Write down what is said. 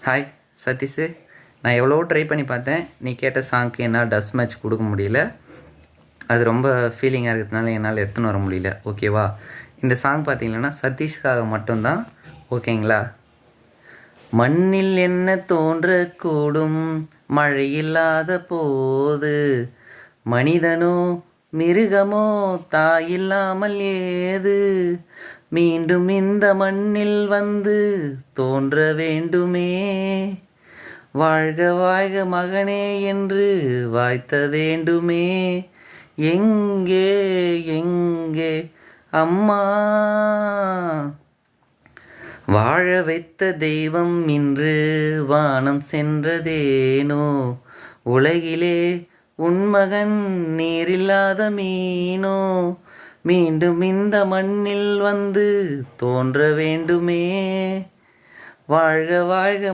Hi Satish, நான் எவ்வளோ try பண்ணி பார்த்தேன். நீ கேட்ட சாங்க்கு என்னால் டஸ் மேட்ச் கொடுக்க முடியல. அது ரொம்ப ஃபீலிங்காக இருக்கிறதுனால என்னால் எடுத்துன்னு வர முடியல. ஓகேவா? இந்த சாங் பார்த்தீங்கன்னா சதீஷ்காக மட்டும்தான். ஓகேங்களா? மண்ணில் என்ன தோன்றக்கூடும் மழை இல்லாத போது, மனிதனோ மிருகமோ தாயில்லாமல் ஏது, மீண்டும் இந்த மண்ணில் வந்து தோன்ற வேண்டுமே, வாழ்க வாழ்க மகனே என்று வாய்த்த வேண்டுமே, எங்கே எங்கே அம்மா, வாழ வைத்த தெய்வம் இன்று வானம் சென்றதேனோ, உலகிலே உன்மகன் நீரில்லாத மீனோ, மீண்டும் இந்த மண்ணில் வந்து தோன்ற வேண்டுமே, வாழ்க வாழ்க